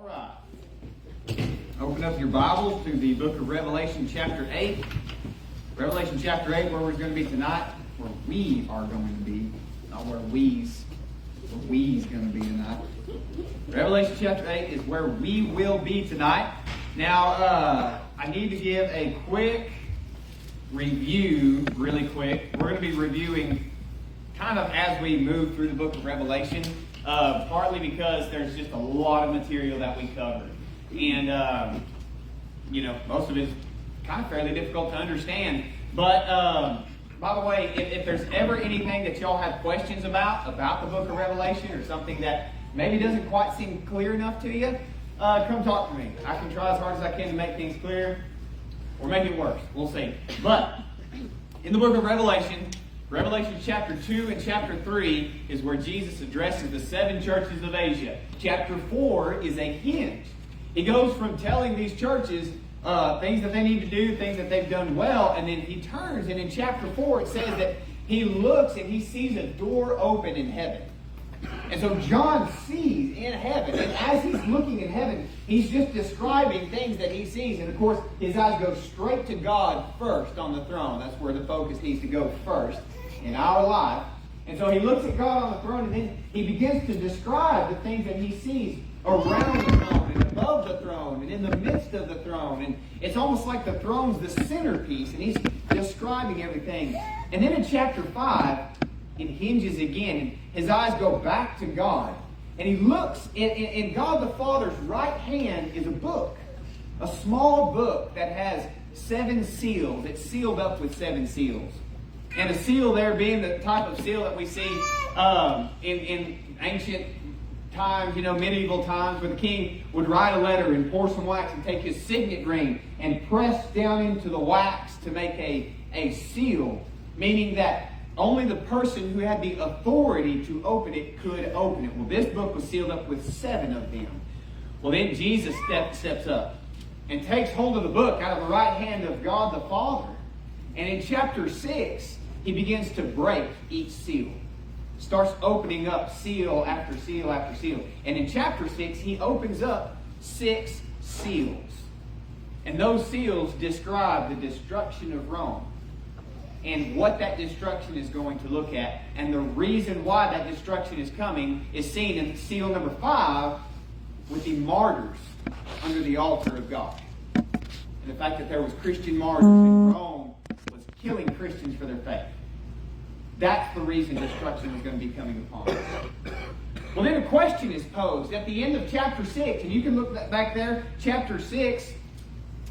All right. Open up your Bibles to the book of Revelation chapter 8. Revelation chapter 8, where we're going to be tonight, where we are going to be, not where we's going to be tonight. Revelation chapter 8 is where we will be tonight. Now, I need to give a quick review, really quick. We're going to be reviewing kind of as we move through the book of Revelation, partly because there's just a lot of material that we covered. And, most of it's kind of fairly difficult to understand. But, by the way, if there's ever anything that y'all have questions about the book of Revelation, or something that maybe doesn't quite seem clear enough to you, come talk to me. I can try as hard as I can to make things clear, or make it worse. We'll see. But in the book of Revelation chapter 2 and chapter 3 is where Jesus addresses the 7 churches of Asia. Chapter 4 is a hinge. He goes from telling these churches things that they need to do, things that they've done well, and then he turns, and in chapter 4 it says that he looks and he sees a door open in heaven. And so John sees in heaven, and as he's looking in heaven, he's just describing things that he sees. And of course, his eyes go straight to God first on the throne. That's where the focus needs to go first in our life. And so he looks at God on the throne, and then he begins to describe the things that he sees around the throne and above the throne and in the midst of the throne. And it's almost like the throne's the centerpiece, and he's describing everything. And then in chapter 5, it hinges again, and his eyes go back to God. And he looks, in God the Father's right hand is a book, a small book that has 7 seals. It's sealed up with 7 seals. And a seal there being the type of seal that we see in ancient times, medieval times, where the king would write a letter and pour some wax and take his signet ring and press down into the wax to make a seal, meaning that only the person who had the authority to open it could open it. Well, this book was sealed up with 7 of them. Well, then Jesus steps up and takes hold of the book out of the right hand of God the Father. And in chapter 6, he begins to break each seal. Starts opening up seal after seal after seal. And in chapter 6, he opens up 6 seals. And those seals describe the destruction of Rome and what that destruction is going to look at. And the reason why that destruction is coming is seen in seal number 5 with the martyrs under the altar of God. And the fact that there was Christian martyrs in Rome was killing Christians for their faith. That's the reason destruction is going to be coming upon us. Well, then a question is posed at the end of chapter 6, and you can look back there, chapter 6,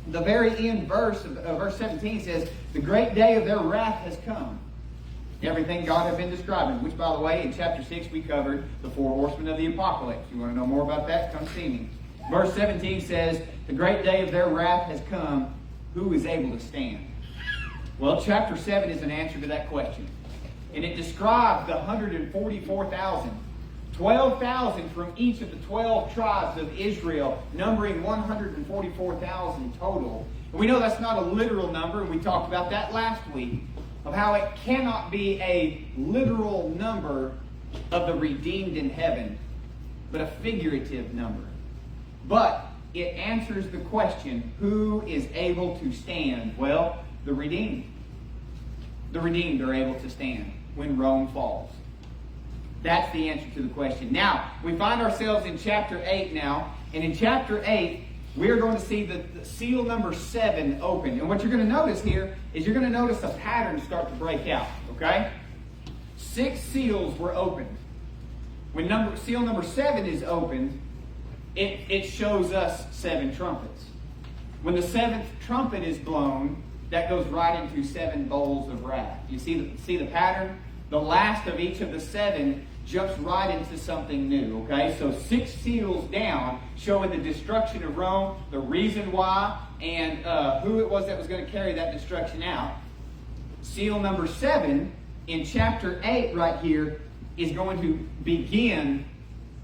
the very end verse of verse 17 says, "The great day of their wrath has come." Everything God had been describing, which, by the way, in chapter 6 we covered the 4 horsemen of the apocalypse. You want to know more about that? Come see me. Verse 17 says, "The great day of their wrath has come. Who is able to stand?" Well, chapter 7 is an answer to that question. And it describes the 144,000. 12,000 from each of the 12 tribes of Israel, numbering 144,000 total. And we know that's not a literal number, and we talked about that last week, of how it cannot be a literal number of the redeemed in heaven, but a figurative number. But it answers the question, who is able to stand? Well, the redeemed. The redeemed are able to stand when Rome falls. That's the answer to the question. Now, we find ourselves in chapter 8 now. And in chapter 8, we're going to see the seal number 7 open. And what you're going to notice here is you're going to notice a pattern start to break out. Okay? 6 seals were opened. When seal number 7 is opened, it shows us 7 trumpets. When the 7th trumpet is blown, that goes right into 7 bowls of wrath. You see the pattern? The last of each of the 7 jumps right into something new. Okay, so 6 seals down, showing the destruction of Rome, the reason why, and who it was that was going to carry that destruction out. Seal number 7 in chapter 8 right here is going to begin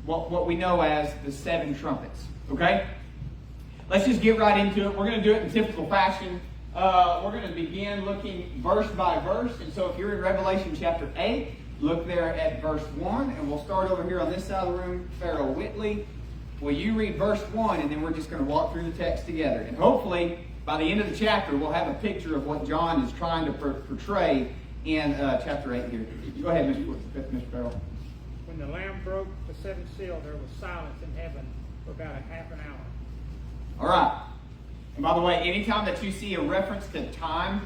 what we know as the 7 trumpets. Okay, let's just get right into it. We're going to do it in typical fashion. We're going to begin looking verse by verse. And so if you're in Revelation chapter 8, look there at verse 1. And we'll start over here on this side of the room. Pharaoh Whitley. will you read verse 1, and then we're just going to walk through the text together. And hopefully, by the end of the chapter, we'll have a picture of what John is trying to portray in chapter 8 here. Go ahead, Mr. Farrell. When the Lamb broke the seventh seal, there was silence in heaven for about a half an hour. All right. And by the way, anytime that you see a reference to time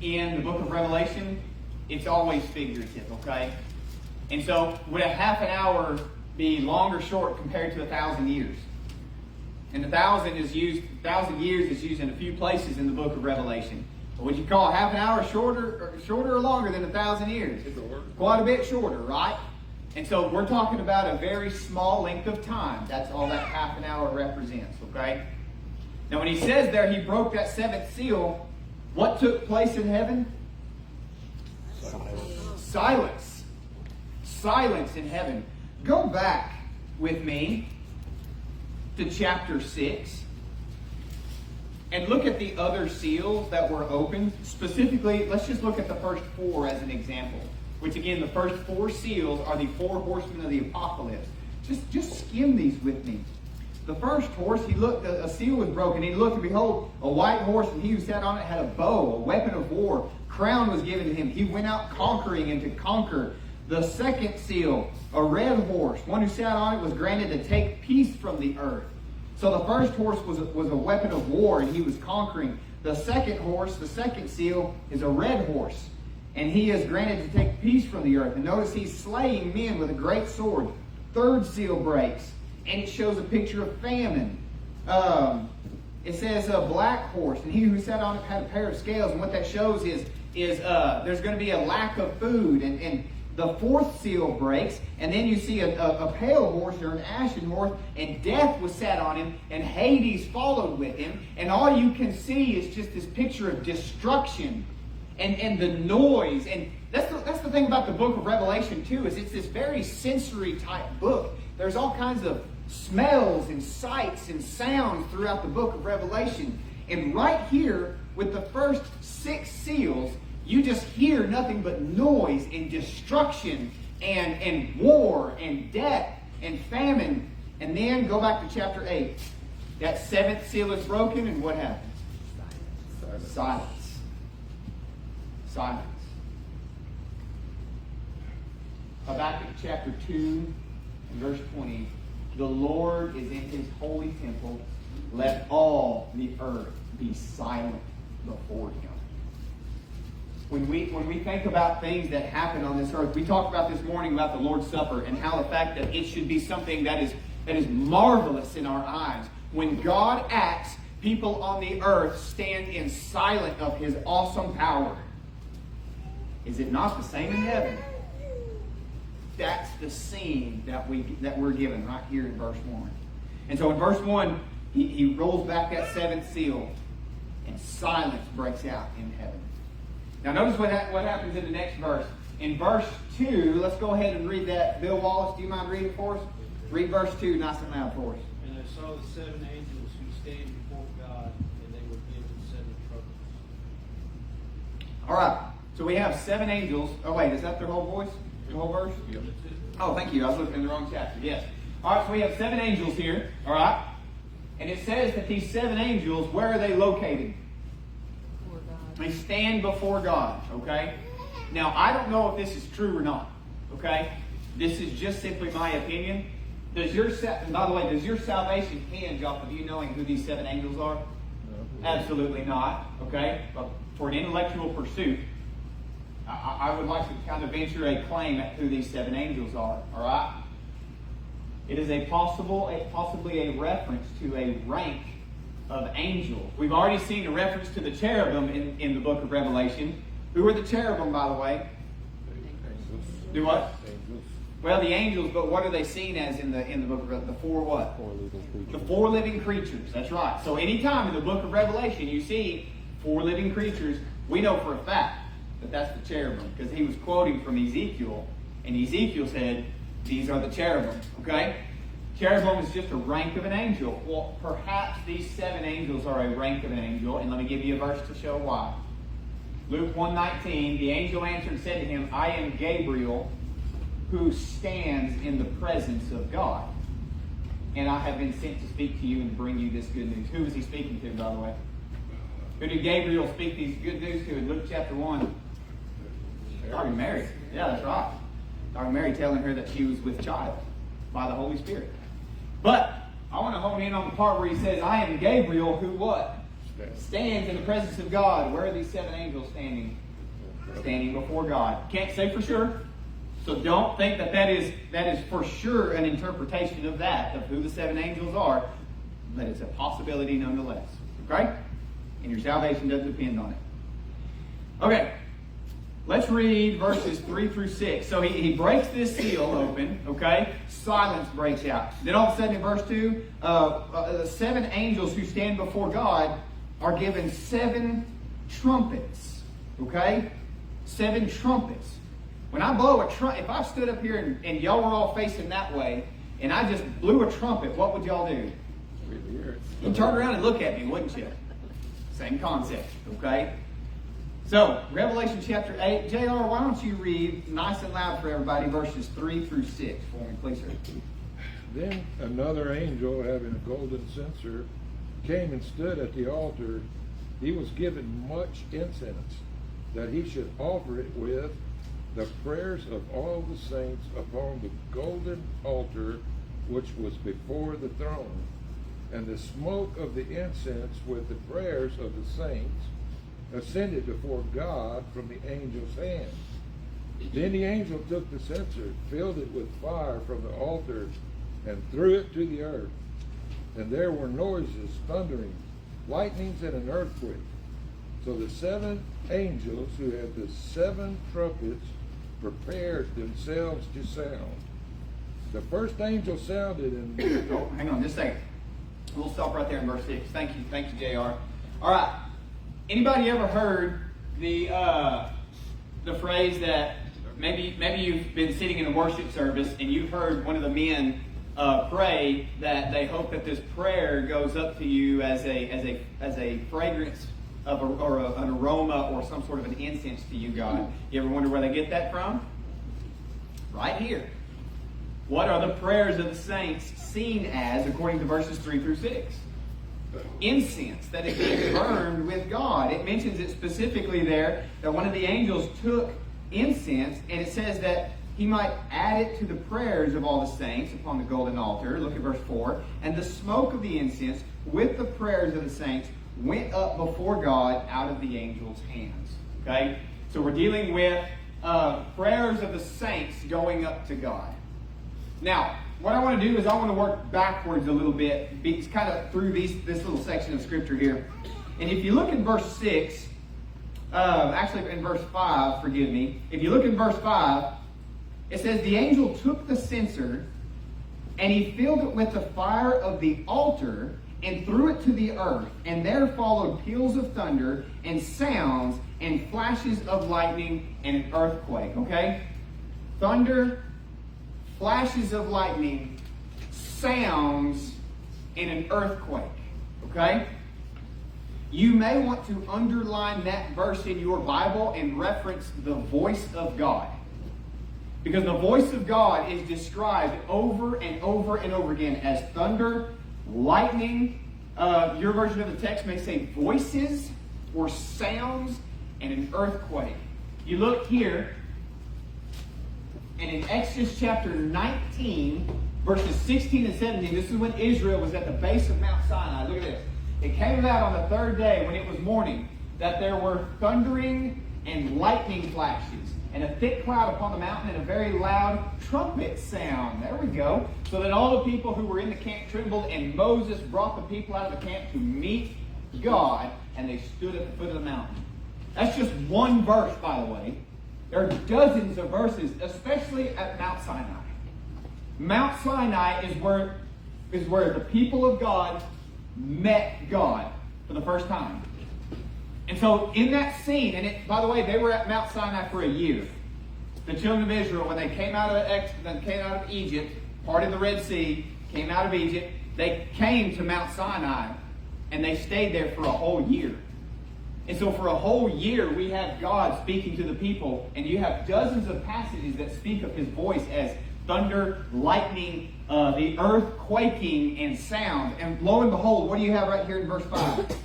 in the book of Revelation, it's always figurative, okay? And so, would a half an hour be long or short compared to 1,000 years? And 1,000 years is used in a few places in the book of Revelation. But would you call half an hour shorter or longer than 1,000 years? Quite a bit shorter, right? And so we're talking about a very small length of time. That's all that half an hour represents, okay? Now when he says there he broke that seventh seal, what took place in heaven? Silence. Silence in heaven. Go back with me to chapter 6 and look at the other seals that were opened. Specifically, let's just look at the first 4 as an example. Which again, the first 4 seals are the 4 horsemen of the apocalypse. Just skim these with me. The first horse, he looked, a seal was broken. He looked, and behold, a white horse, and he who sat on it had a bow, a weapon of war. Crown was given to him. He went out conquering and to conquer. The second seal, a red horse. One who sat on it was granted to take peace from the earth. So the first horse was a weapon of war, and he was conquering. The second horse, the second seal, is a red horse. And he is granted to take peace from the earth. And notice he's slaying men with a great sword. Third seal breaks. And it shows a picture of famine. It says a black horse. And he who sat on it had a pair of scales. And what that shows is there's going to be a lack of food. And the fourth seal breaks. And then you see a pale horse or an ashen horse. And death was sat on him. And Hades followed with him. And all you can see is just this picture of destruction. And the noise, and that's the thing about the book of Revelation too, is it's this very sensory type book. There's all kinds of smells and sights and sounds throughout the book of Revelation. And right here, with the first 6 seals, you just hear nothing but noise and destruction and war and death and famine. And then go back to chapter 8. That 7th seal is broken, and what happens? Silence. Silence. Habakkuk chapter 2 and verse 20. The Lord is in his holy temple. Let all the earth be silent before him. When we think about things that happen on this earth, we talked about this morning about the Lord's Supper and how the fact that it should be something that is marvelous in our eyes. When God acts, people on the earth stand in silence of his awesome power. Is it not the same in heaven? That's the scene that we're given right here in verse 1. And so in verse 1, he rolls back that 7th seal, and silence breaks out in heaven. Now notice what happens in the next verse. In verse 2, let's go ahead and read that. Bill Wallace, do you mind reading for us? Read verse 2 nice and loud for us. And I saw the 7 angels who stand before God, and they were given 7 trumpets. All right. So we have 7 angels. Oh, wait, is that their whole voice? The whole verse? Yep. Oh, thank you. I was looking in the wrong chapter. Yes. All right, so we have 7 angels here. All right. And it says that these 7 angels, where are they located? Before God. They stand before God. Okay. Now, I don't know if this is true or not. Okay. This is just simply my opinion. By the way, does your salvation hinge off of you knowing who these 7 angels are? No. Absolutely not. Okay. But for an intellectual pursuit, I would like to kind of venture a claim at who these 7 angels are. All right? It is possibly a reference to a rank of angels. We've already seen a reference to the cherubim in the book of Revelation. Who are the cherubim, by the way? Do what? Well, the angels, but what are they seen as in the book of Revelation? The 4 what? 4 living creatures. The 4 living creatures. That's right. So anytime in the book of Revelation you see 4 living creatures, we know for a fact that that's the cherubim, because he was quoting from Ezekiel, and Ezekiel said, these are the cherubim, okay? Cherubim is just a rank of an angel. Well, perhaps these 7 angels are a rank of an angel, and let me give you a verse to show why. Luke 1:19, the angel answered and said to him, I am Gabriel, who stands in the presence of God. and I have been sent to speak to you and to bring you this good news. Who was he speaking to, by the way? Who did Gabriel speak these good news to in Luke chapter 1? Talking to Mary. Yeah, that's right. Talking to Mary, telling her that she was with child by the Holy Spirit. But I want to hone in on the part where he says, I am Gabriel, who what? Stands in the presence of God. Where are these 7 angels standing? Standing before God. Can't say for sure. So don't think that is for sure an interpretation of that, of who the 7 angels are. But it's a possibility nonetheless. Okay? And your salvation doesn't depend on it. Okay. Let's read verses 3 through 6. So he breaks this seal open, okay? Silence breaks out. Then all of a sudden in verse 2, the 7 angels who stand before God are given 7 trumpets, okay? 7 trumpets. When I blow a trumpet, if I stood up here and y'all were all facing that way, and I just blew a trumpet, what would y'all do? You'd turn around and look at me, wouldn't you? Same concept, okay? So, Revelation chapter 8. JR, why don't you read nice and loud for everybody, verses 3 through 6 for me, please, sir. Then another angel, having a golden censer, came and stood at the altar. He was given much incense, that he should offer it with the prayers of all the saints upon the golden altar which was before the throne. And the smoke of the incense with the prayers of the saints ascended before God from the angel's hand. Then the angel took the censer, filled it with fire from the altar, and threw it to the earth. And there were noises, thunderings, lightnings, and an earthquake. So the 7 angels who had the 7 trumpets prepared themselves to sound. The first angel sounded, and Oh, hang on just a second. We'll stop right there in verse 6. Thank you, JR. All right. Anybody ever heard the phrase that maybe you've been sitting in a worship service and you've heard one of the men pray that they hope that this prayer goes up to you as a fragrance of an aroma or some sort of an incense to you, God. You ever wonder where they get that from? Right here. What are the prayers of the saints seen as, according to verses 3 through 6? Incense that is being burned with God. It mentions it specifically there that one of the angels took incense, and it says that he might add it to the prayers of all the saints upon the golden altar. Look at verse 4. And the smoke of the incense with the prayers of the saints went up before God out of the angel's hands. Okay? So we're dealing with prayers of the saints going up to God. Now, what I want to do is I want to work backwards a little bit, kind of through this little section of Scripture here. And if you look in verse 6, actually in verse 5, forgive me. If you look in verse 5, it says, the angel took the censer, and he filled it with the fire of the altar, and threw it to the earth. And there followed peals of thunder, and sounds, and flashes of lightning, and an earthquake. Okay? Thunder, flashes of lightning, sounds, and an earthquake. Okay? You may want to underline that verse in your Bible and reference the voice of God. Because the voice of God is described over and over and over again as thunder, lightning. Your version of the text may say voices or sounds, and an earthquake. You look here, and in Exodus chapter 19, verses 16 and 17, this is when Israel was at the base of Mount Sinai. Look at this. It came about on the 3rd day, when it was morning, that there were thundering and lightning flashes, and a thick cloud upon the mountain, and a very loud trumpet sound. There we go. So that all the people who were in the camp trembled, and Moses brought the people out of the camp to meet God, and they stood at the foot of the mountain. That's just one verse, by the way. There are dozens of verses, especially at Mount Sinai. Mount Sinai is where the people of God met God for the first time. And so in that scene, by the way, they were at Mount Sinai for a year. The children of Israel, when they came out of Egypt, parted the Red Sea, came out of Egypt, they came to Mount Sinai, and they stayed there for a whole year. And so for a whole year, we have God speaking to the people, and you have dozens of passages that speak of his voice as thunder, lightning, the earth quaking, and sound. And lo and behold, what do you have right here in verse 5?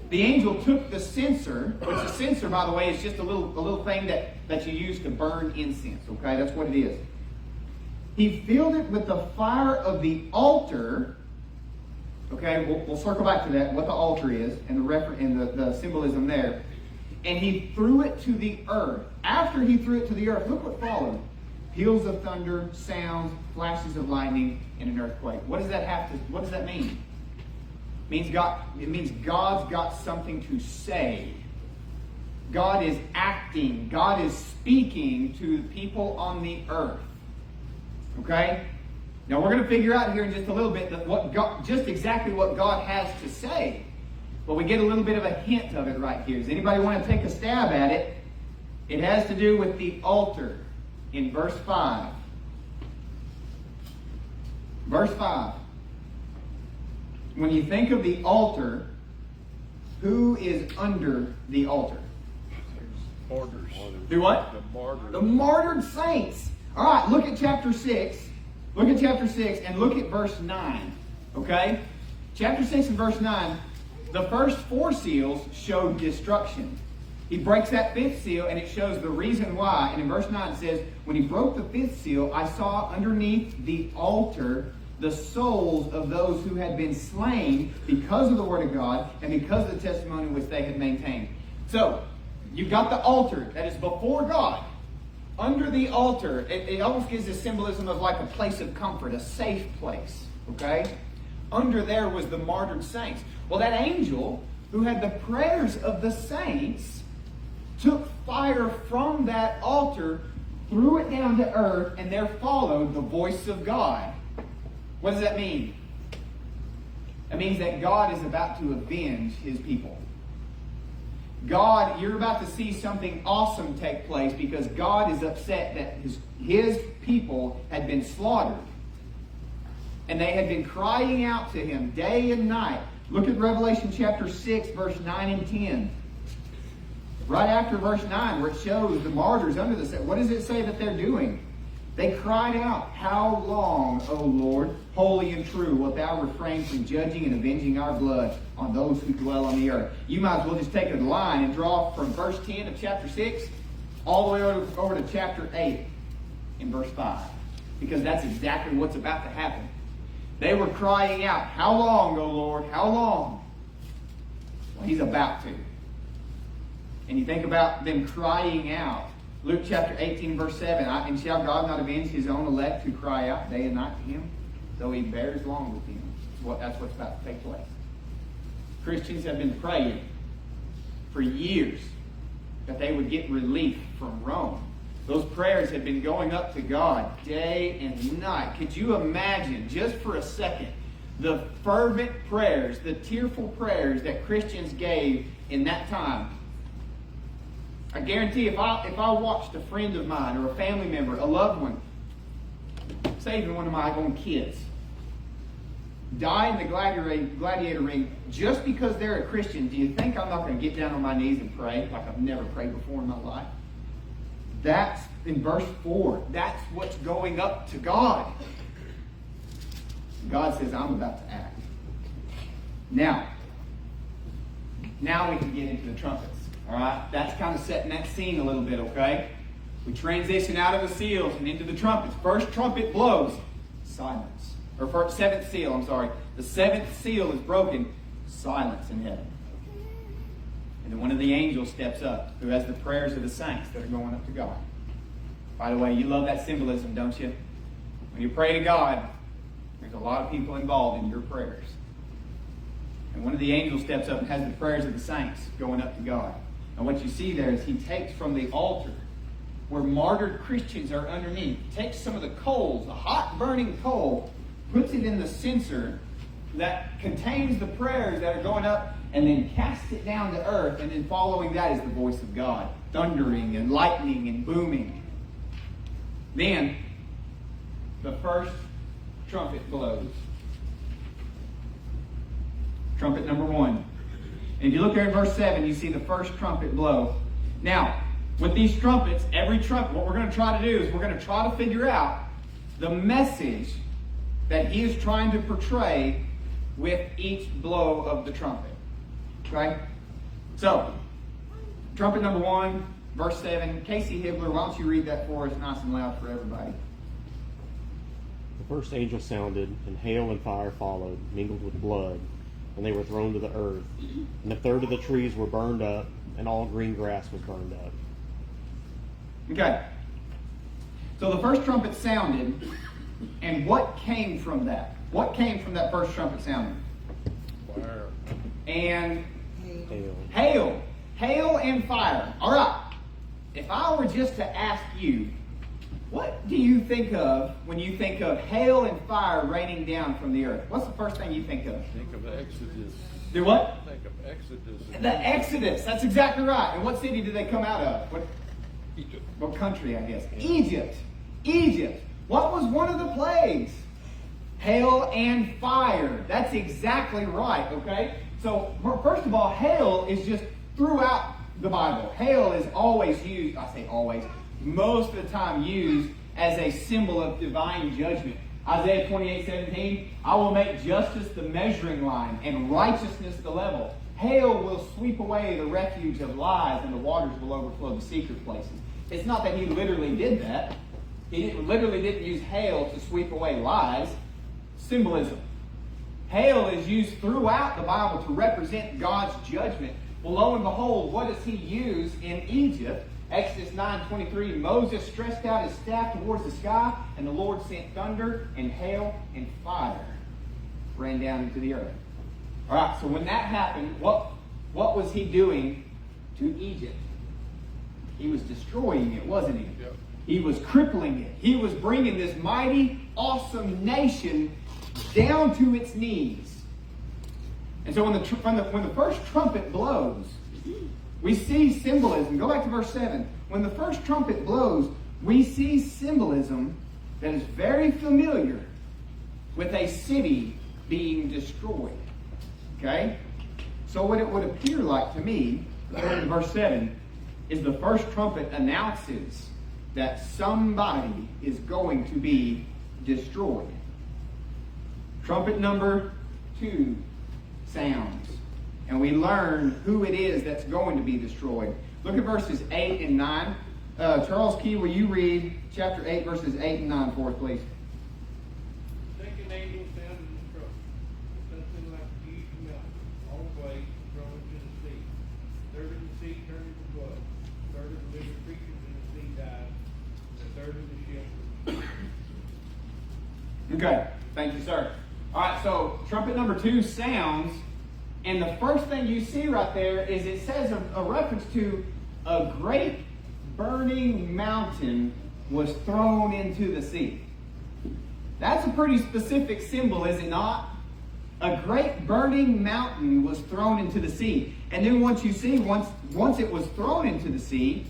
The angel took the censer, which the censer, by the way, is just a little thing that you use to burn incense. Okay, that's what it is. He filled it with the fire of the altar. Okay, we'll circle back to that, what the altar is, and the symbolism there. And he threw it to the earth. After he threw it to the earth, look what followed. Peals of thunder, sounds, flashes of lightning, and an earthquake. What does that mean? It means God's got something to say. God is acting. God is speaking to the people on the earth. Okay? Now we're going to figure out here in just a little bit just exactly what God has to say. But we get a little bit of a hint of it right here. Does anybody want to take a stab at it? It has to do with the altar in verse 5. Verse 5. When you think of the altar, who is under the altar? Martyrs. Do what? The martyrs. The martyred saints. All right, look at chapter 6. Look at chapter 6 and look at verse 9. Okay? Chapter 6 and verse 9. The first 4 seals show destruction. He breaks that 5th seal and it shows the reason why. And in verse 9 it says, when he broke the 5th seal, I saw underneath the altar the souls of those who had been slain because of the word of God and because of the testimony which they had maintained. So, you've got the altar that is before God. Under the altar, it almost gives a symbolism of like a place of comfort, a safe place. Okay? Under there was the martyred saints. Well, that angel who had the prayers of the saints took fire from that altar, threw it down to earth, and there followed the voice of God. What does that mean? It means that God is about to avenge his people. God, you're about to see something awesome take place because God is upset that his people had been slaughtered. And they had been crying out to him day and night. Look at Revelation chapter 6, verse 9 and 10. Right after verse 9, where it shows the martyrs under the... What does it say that they're doing? They cried out, how long, O Lord, holy and true, wilt thou refrain from judging and avenging our blood on those who dwell on the earth? You might as well just take a line and draw from verse 10 of chapter 6 all the way over to chapter 8 in verse 5. Because that's exactly what's about to happen. They were crying out, how long, O Lord, how long? Well, he's about to. And you think about them crying out. Luke chapter 18, verse 7. And shall God not avenge his own elect who cry out day and night to him, though he bears long with them? That's what's about to take place. Christians have been praying for years that they would get relief from Rome. Those prayers have been going up to God day and night. Could you imagine, just for a second, the fervent prayers, the tearful prayers that Christians gave in that time? I guarantee if I watched a friend of mine or a family member, a loved one, say even one of my own kids, die in the gladiator ring just because they're a Christian, do you think I'm not going to get down on my knees and pray like I've never prayed before in my life? That's in verse 4. That's what's going up to God. God says, I'm about to act. Now we can get into the trumpets. All right? That's kind of setting that scene a little bit, okay? We transition out of the seals and into the trumpets. First trumpet blows. Silence. Or first, 7th seal, I'm sorry. The 7th seal is broken. Silence in heaven. And then one of the angels steps up who has the prayers of the saints that are going up to God. By the way, you love that symbolism, don't you? When you pray to God, there's a lot of people involved in your prayers. And one of the angels steps up and has the prayers of the saints going up to God. And what you see there is he takes from the altar where martyred Christians are underneath, takes some of the coals, the hot burning coal, puts it in the censer that contains the prayers that are going up, and then casts it down to earth, and then following that is the voice of God, thundering and lightning and booming. Then, the first trumpet blows. Trumpet number 1. And if you look there in verse 7, you see the first trumpet blow. Now, with these trumpets, every trumpet, what we're going to try to do is we're going to try to figure out the message that he is trying to portray with each blow of the trumpet. Okay? So, trumpet number 1, verse 7. Casey Hibbler, why don't you read that for us nice and loud for everybody? The first angel sounded, and hail and fire followed, mingled with blood, and they were thrown to the earth. And a third of the trees were burned up, and all green grass was burned up. Okay. So the first trumpet sounded, and what came from that? What came from that first trumpet sounding? Fire. And Hail. hail. Hail and fire. All right. If I were just to ask you, what do you think of when you think of hail and fire raining down from the earth? What's the first thing you think of? Think of Exodus. Do what? Think of Exodus. The Exodus. That's exactly right. And what city did they come out of? Egypt. What country, I guess? Egypt. Egypt. What was one of the plagues? Hail and fire. That's exactly right, okay? So, first of all, hail is just throughout the Bible. Hail is always used, I say always, most of the time used as a symbol of divine judgment. Isaiah 28:17, I will make justice the measuring line and righteousness the level. Hail will sweep away the refuge of lies, and the waters will overflow the secret places. It's not that he literally did that. He literally didn't use hail to sweep away lies. Symbolism. Hail is used throughout the Bible to represent God's judgment. Well, lo and behold, what does he use in Egypt? Exodus 9:23, Moses stretched out his staff towards the sky, and the Lord sent thunder and hail and fire rain down into the earth. All right, so when that happened, what was he doing to Egypt? He was destroying it, wasn't he? Yep. He was crippling it. He was bringing this mighty, awesome nation down to its knees. And so when the first trumpet blows, we see symbolism. Go back to verse 7. When the first trumpet blows, we see symbolism that is very familiar with a city being destroyed. Okay? So what it would appear like to me, according to verse 7, is the first trumpet announces that somebody is going to be destroyed. Trumpet number 2 sounds, and we learn who it is that's going to be destroyed. Look at verses 8 and 9. Charles Key, will you read chapter 8, verses 8 and 9 for us, please? Second angel sounded the trumpet, something like a huge mountain, all waves thrown into the sea. Third of the sea turned into blood. Third of the living creatures in the sea died. And a third of the ship was Okay, thank you, sir. All right, so trumpet number 2 sounds, and the first thing you see right there is it says a reference to a great burning mountain was thrown into the sea. That's a pretty specific symbol, is it not? A great burning mountain was thrown into the sea. And then once it was thrown into the sea,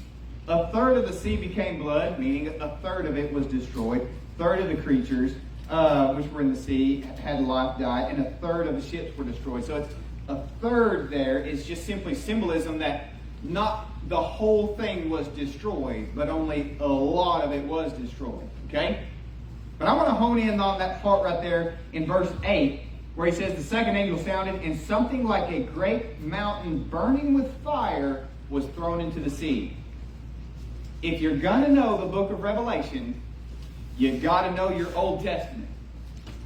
a third of the sea became blood, meaning a third of it was destroyed. A third of the creatures which were in the sea had life died, and a third of the ships were destroyed. So it's a third there is just simply symbolism that not the whole thing was destroyed, but only a lot of it was destroyed. Okay? But I want to hone in on that part right there in verse 8, where he says, the second angel sounded, and something like a great mountain burning with fire was thrown into the sea. If you're going to know the book of Revelation, you got to know your Old Testament.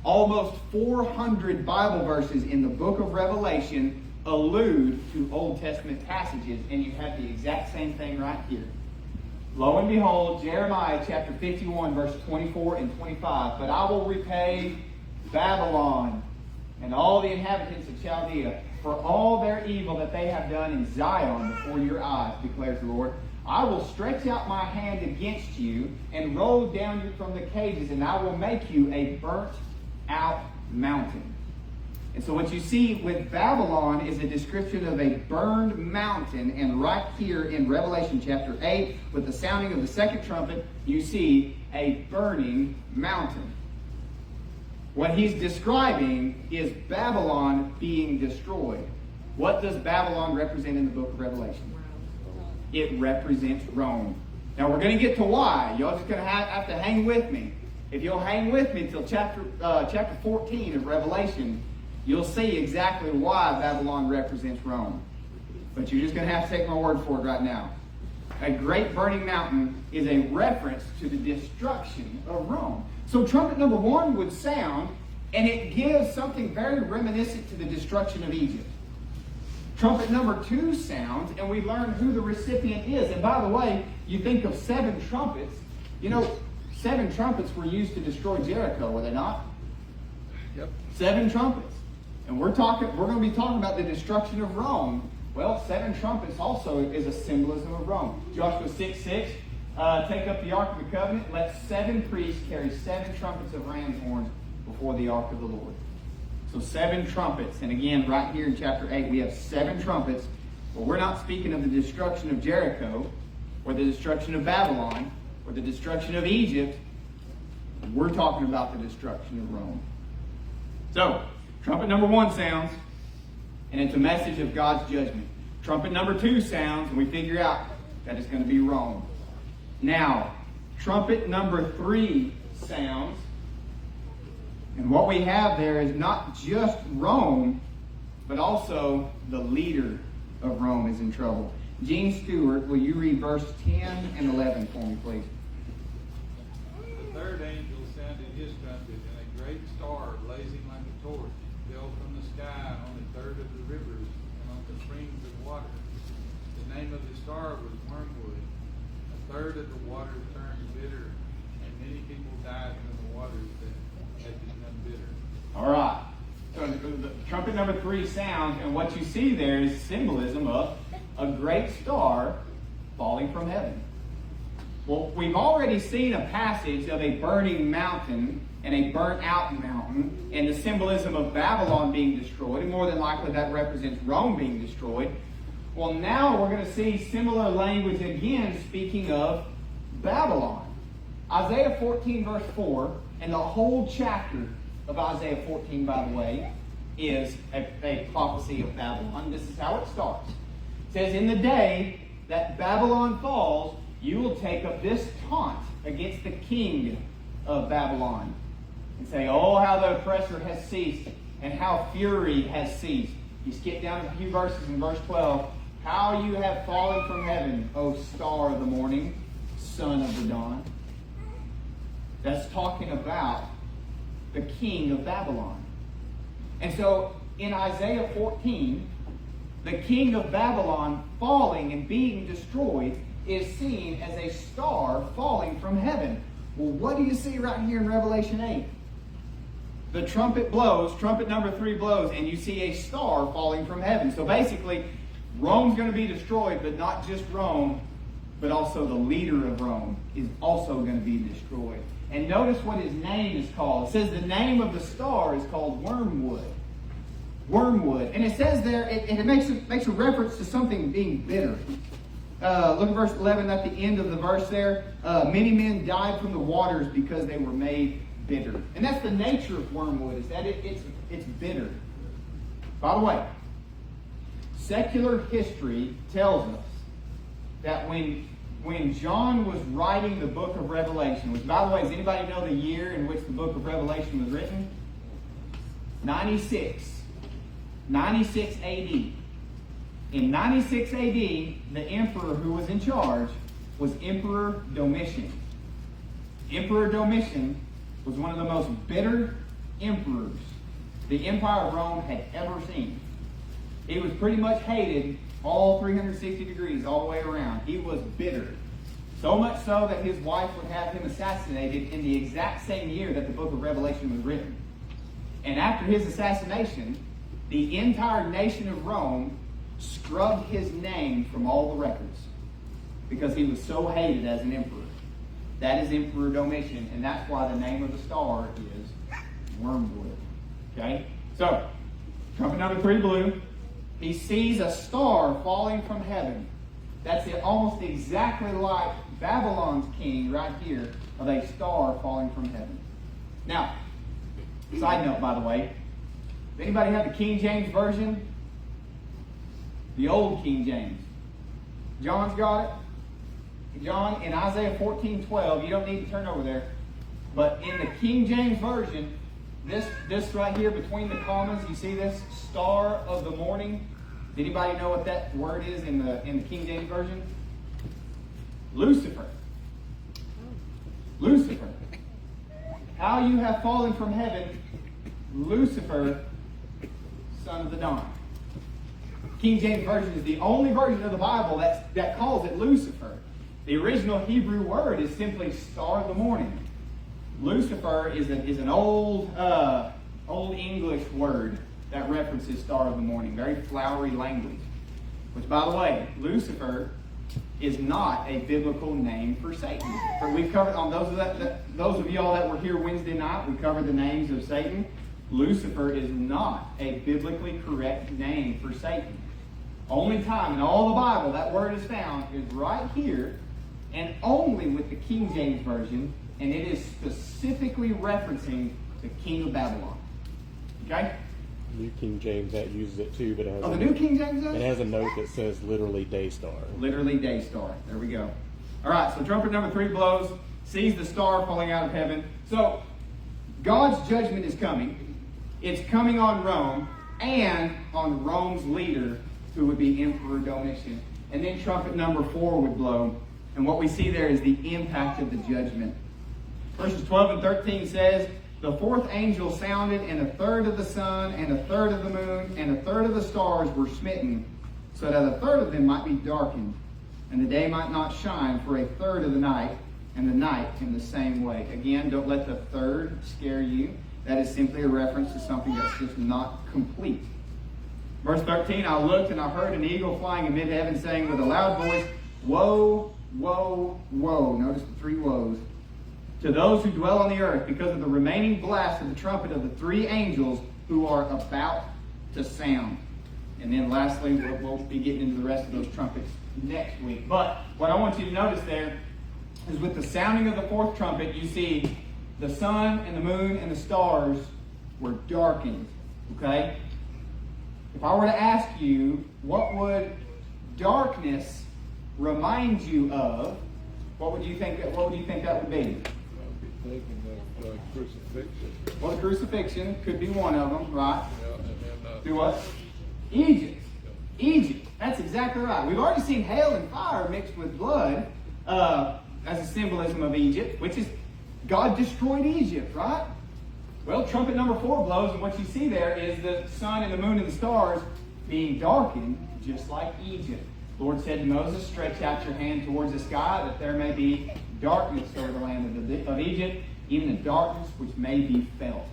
Almost 400 Bible verses in the book of Revelation allude to Old Testament passages, and you have the exact same thing right here. Lo and behold, Jeremiah chapter 51, verse 24 and 25. But I will repay Babylon and all the inhabitants of Chaldea for all their evil that they have done in Zion before your eyes, declares the Lord. I will stretch out my hand against you and roll down you from the cages, and I will make you a burnt out mountain. And so what you see with Babylon is a description of a burned mountain, and right here in Revelation chapter 8, with the sounding of the second trumpet, you see a burning mountain. What he's describing is Babylon being destroyed. What does Babylon represent in the book of Revelation? It represents Rome. Now we're going to get to why. Y'all just going to have to hang with me. if you'll hang with me till chapter 14 of Revelation, you'll see exactly why Babylon represents Rome. But you're just going to have to take my word for it right now. A great burning mountain is a reference to the destruction of Rome. So trumpet number 1 would sound, and it gives something very reminiscent to the destruction of Egypt. Trumpet number 2 sounds, and we learn who the recipient is. And by the way, you think of 7 trumpets. You know, 7 trumpets were used to destroy Jericho, were they not? Yep. 7 trumpets. And we're going to be talking about the destruction of Rome. Well, 7 trumpets also is a symbolism of Rome. Joshua 6:6, take up the Ark of the Covenant. Let 7 priests carry 7 trumpets of ram's horns before the Ark of the Lord. So 7 trumpets. And again, right here in chapter 8, we have 7 trumpets. But we're not speaking of the destruction of Jericho, or the destruction of Babylon, or the destruction of Egypt. We're talking about the destruction of Rome. So, trumpet number 1 sounds, and it's a message of God's judgment. Trumpet number 2 sounds, and we figure out that it's going to be Rome. Now, trumpet number 3 sounds, and what we have there is not just Rome, but also the leader of Rome is in trouble. Gene Stewart, will you read verse 10 and 11 for me, please? The third angel sounded his trumpet, and a great star, blazing like a torch, fell from the sky on a third of the rivers and on the springs of water. The name of the star was Wormwood. A third of the waters turned bitter, and many people died from the waters that had become bitter. All right. So the trumpet number 3 sounds, and what you see there is symbolism of a great star falling from heaven. Well, we've already seen a passage of a burning mountain and a burnt out mountain, and the symbolism of Babylon being destroyed, and more than likely that represents Rome being destroyed. Well, now we're going to see similar language again speaking of Babylon. Isaiah 14 verse 4, and the whole chapter of Isaiah 14, by the way, is a prophecy of Babylon. This is how it starts. It says, in the day that Babylon falls, you will take up this taunt against the king of Babylon and say, oh, how the oppressor has ceased and how fury has ceased. You skip down a few verses in verse 12. How you have fallen from heaven, O star of the morning, son of the dawn. That's talking about the king of Babylon. And so in Isaiah 14, the king of Babylon falling and being destroyed is seen as a star falling from heaven. Well, what do you see right here in Revelation 8? The trumpet blows, trumpet number 3 blows, and you see a star falling from heaven. So basically, Rome's going to be destroyed, but not just Rome, but also the leader of Rome is also going to be destroyed. And notice what his name is called. It says the name of the star is called Wormwood. Wormwood. And it says there, it makes a reference to something being bitter. Look at verse 11 at the end of the verse there. Many men died from the waters because they were made bitter. And that's the nature of wormwood, is that it's bitter. By the way, secular history tells us that when John was writing the book of Revelation, which, by the way, does anybody know the year in which the book of Revelation was written? 96 AD. In 96 AD, the emperor who was in charge was Emperor Domitian. Emperor Domitian was one of the most bitter emperors the Empire of Rome had ever seen. He was pretty much hated all 360 degrees all the way around. He was bitter. So much so that his wife would have him assassinated in the exact same year that the book of Revelation was written. And after his assassination, the entire nation of Rome scrubbed his name from all the records because he was so hated as an emperor. That is Emperor Domitian, and that's why the name of the star is Wormwood. Okay? So, trumpet number 3 blew. He sees a star falling from heaven. That's almost exactly like Babylon's king right here, of a star falling from heaven. Now, side note, by the way, does anybody have the King James Version? The old King James. John's got it. John, in Isaiah 14:12, you don't need to turn over there. But in the King James Version, this right here between the commas, you see this star of the morning? Does anybody know what that word is in the King James Version? Lucifer. Lucifer. How you have fallen from heaven, Lucifer, son of the dawn. King James Version is the only version of the Bible that calls it Lucifer. The original Hebrew word is simply star of the morning. Lucifer is an old English word that references star of the morning. Very flowery language. Which, by the way, Lucifer is not a biblical name for Satan. We've covered on those of y'all that were here Wednesday night. We covered the names of Satan. Lucifer is not a biblically correct name for Satan. Only time in all the Bible that word is found is right here, and only with the King James Version, and it is specifically referencing the king of Babylon. Okay? New King James that uses it too, but it has the New King James does? It has a note that says literally day star. Literally day star. There we go. All right, so trumpet number 3 blows, sees the star falling out of heaven. So God's judgment is coming. It's coming on Rome and on Rome's leader, who would be Emperor Domitian. And then trumpet number 4 would blow. And what we see there is the impact of the judgment. Verses 12 and 13 says, the 4th angel sounded, and 1/3 of the sun, and 1/3 of the moon, and 1/3 of the stars were smitten, so that 1/3 of them might be darkened, and the day might not shine for 1/3 of the night, and the night in the same way. Again, don't let the third scare you. That is simply a reference to something that's just not complete. Verse 13, I looked and I heard an eagle flying in mid-heaven saying with a loud voice, woe, woe, woe. Notice the 3 woes. To those who dwell on the earth because of the remaining blast of the trumpet of the 3 angels who are about to sound. And then lastly, we'll be getting into the rest of those trumpets next week. But what I want you to notice there is with the sounding of the 4th trumpet, you see the sun and the moon and the stars were darkened. Okay? If I were to ask you, what would darkness remind you of? What would you think that would be? I'd be thinking of crucifixion. Well, the crucifixion could be one of them, right? Yeah, and then, Do what? Egypt. Egypt. That's exactly right. We've already seen hail and fire mixed with blood as a symbolism of Egypt, which is God destroyed Egypt, right? Well, trumpet number 4 blows, and what you see there is the sun and the moon and the stars being darkened, just like Egypt. The Lord said to Moses, stretch out your hand towards the sky, that there may be darkness over the land of Egypt, even a darkness which may be felt.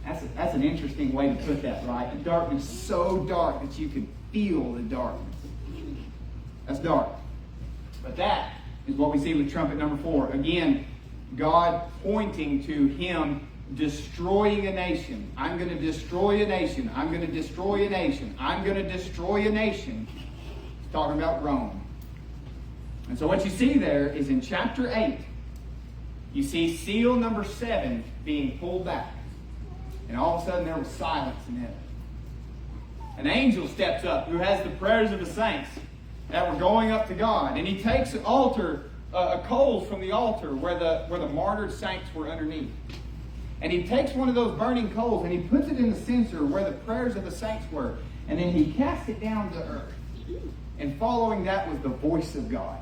That's an interesting way to put that, right? A darkness so dark that you can feel the darkness. That's dark. But that is what we see with trumpet number 4. Again, God pointing to Him destroying a nation. I'm going to destroy a nation. I'm going to destroy a nation. I'm going to destroy a nation. He's talking about Rome. And so what you see there is in chapter 8, you see seal number 7 being pulled back. And all of a sudden there was silence in heaven. An angel steps up who has the prayers of the saints that were going up to God. And he takes an altar, coals from the altar where the martyred saints were underneath. And he takes one of those burning coals and he puts it in the censer where the prayers of the saints were. And then he casts it down to earth. And following that was the voice of God.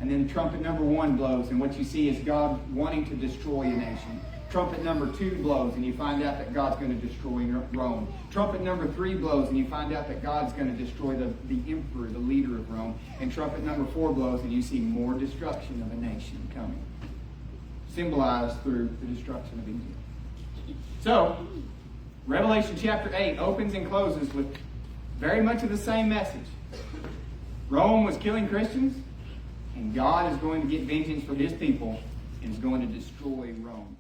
And then trumpet number 1 blows, and what you see is God wanting to destroy a nation. Trumpet number 2 blows, and you find out that God's going to destroy Rome. Trumpet number 3 blows, and you find out that God's going to destroy the emperor, the leader of Rome. And trumpet number 4 blows, and you see more destruction of a nation coming, symbolized through the destruction of Egypt. So, Revelation chapter 8 opens and closes with very much of the same message. Rome was killing Christians, and God is going to get vengeance for His people and is going to destroy Rome.